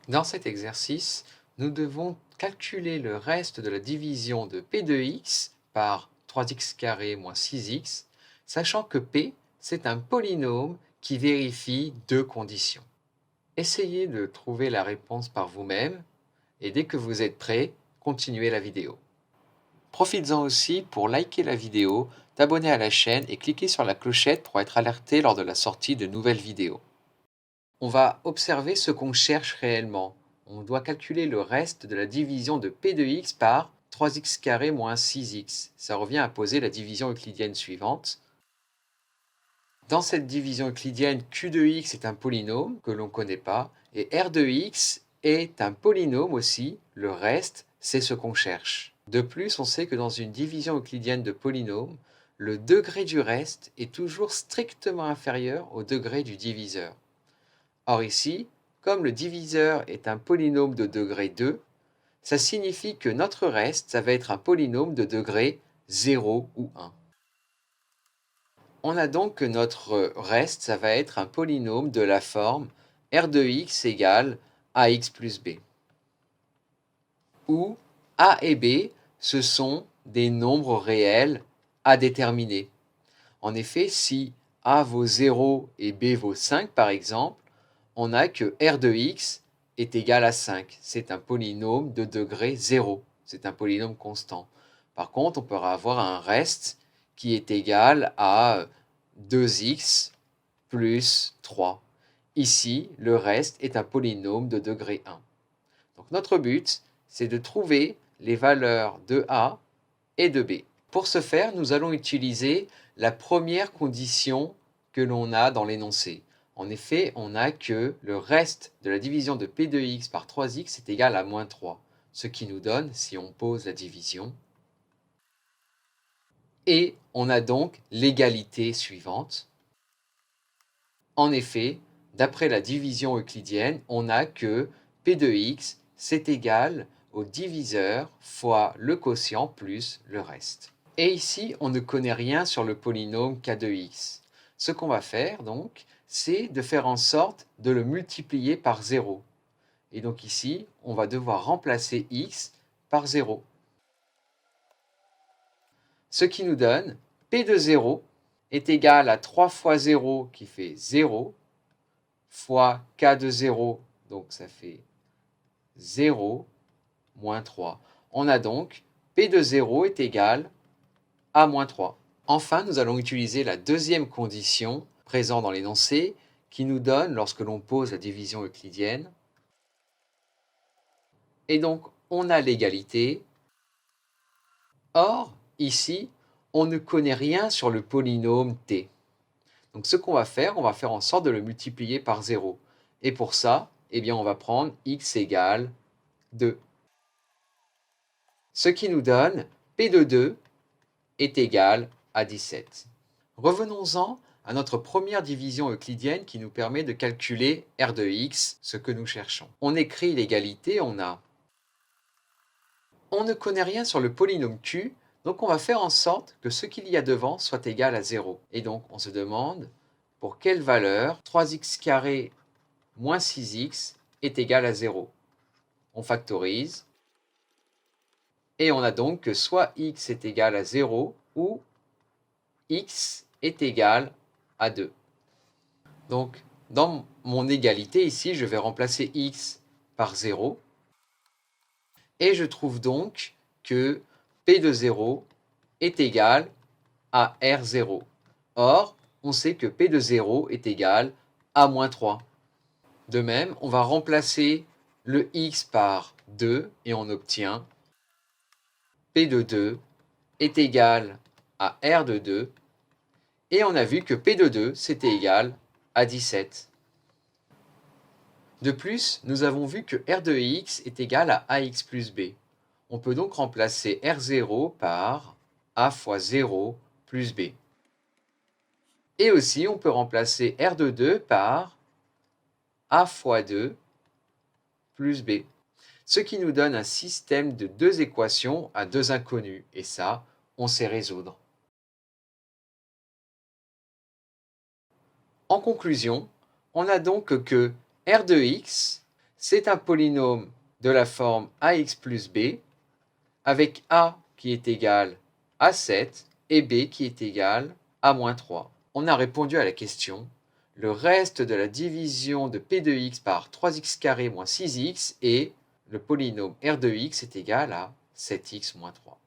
Dans cet exercice, nous devons calculer le reste de la division de p de x par 3x² moins 6x, sachant que p, c'est un polynôme qui vérifie deux conditions. Essayez de trouver la réponse par vous-même et dès que vous êtes prêt, continuez la vidéo. Profites-en aussi pour liker la vidéo, t'abonner à la chaîne et cliquer sur la clochette pour être alerté lors de la sortie de nouvelles vidéos. On va observer ce qu'on cherche réellement. On doit calculer le reste de la division de p de x par 3x² moins 6x. Ça revient à poser la division euclidienne suivante. Dans cette division euclidienne, q de x est un polynôme que l'on ne connaît pas, et r de x est un polynôme aussi. Le reste, c'est ce qu'on cherche. De plus, on sait que dans une division euclidienne de polynômes, le degré du reste est toujours strictement inférieur au degré du diviseur. Or ici, comme le diviseur est un polynôme de degré 2, ça signifie que notre reste, ça va être un polynôme de degré 0 ou 1. On a donc que notre reste, ça va être un polynôme de la forme r de x égale ax plus b, où a et b, ce sont des nombres réels à déterminer. En effet, si a vaut 0 et b vaut 5 par exemple, on a que r de x est égal à 5. C'est un polynôme de degré 0. C'est un polynôme constant. Par contre, on pourra avoir un reste qui est égal à 2x plus 3. Ici, le reste est un polynôme de degré 1. Donc notre but, c'est de trouver les valeurs de a et de b. Pour ce faire, nous allons utiliser la première condition que l'on a dans l'énoncé. En effet, on a que le reste de la division de p de x par 3x est égal à moins 3, ce qui nous donne, si on pose la division, et on a donc l'égalité suivante. En effet, d'après la division euclidienne, on a que p de x, c'est égal au diviseur fois le quotient plus le reste. Et ici, on ne connaît rien sur le polynôme k de x. Ce qu'on va faire donc, c'est de faire en sorte de le multiplier par 0. Et donc ici, on va devoir remplacer x par 0. Ce qui nous donne p de 0 est égal à 3 fois 0 qui fait 0, fois k de 0, donc ça fait 0, moins 3. On a donc p de 0 est égal à moins 3. Enfin, nous allons utiliser la deuxième condition présente dans l'énoncé qui nous donne, lorsque l'on pose la division euclidienne, et donc on a l'égalité. Or, ici, on ne connaît rien sur le polynôme t. Donc ce qu'on va faire, on va faire en sorte de le multiplier par 0. Et pour ça, eh bien, on va prendre x égale 2. Ce qui nous donne p de 2 est égal à 17. Revenons-en à notre première division euclidienne qui nous permet de calculer r de x, ce que nous cherchons. On écrit l'égalité, on ne connaît rien sur le polynôme q, donc on va faire en sorte que ce qu'il y a devant soit égal à 0. Et donc on se demande pour quelle valeur 3x² moins 6x est égal à 0. On factorise, et on a donc que soit x est égal à 0 ou x est égal à 2. Donc, dans mon égalité ici, je vais remplacer x par 0. Et je trouve donc que p de 0 est égal à r0. Or, on sait que p de 0 est égal à moins 3. De même, on va remplacer le x par 2 et on obtient p de 2 est égal à r de 2. Et on a vu que p de 2, c'était égal à 17. De plus, nous avons vu que r de x est égal à ax plus b. On peut donc remplacer r0 par a fois 0 plus b. Et aussi, on peut remplacer r de 2 par a fois 2 plus b. Ce qui nous donne un système de deux équations à deux inconnus. Et ça, on sait résoudre. En conclusion, on a donc que r de x, C'est un polynôme de la forme ax plus b, avec a qui est égal à 7 et b qui est égal à moins 3. On a répondu à la question. Le reste de la division de p de x par 3x carré moins 6x est le polynôme r de x est égal à 7x moins 3.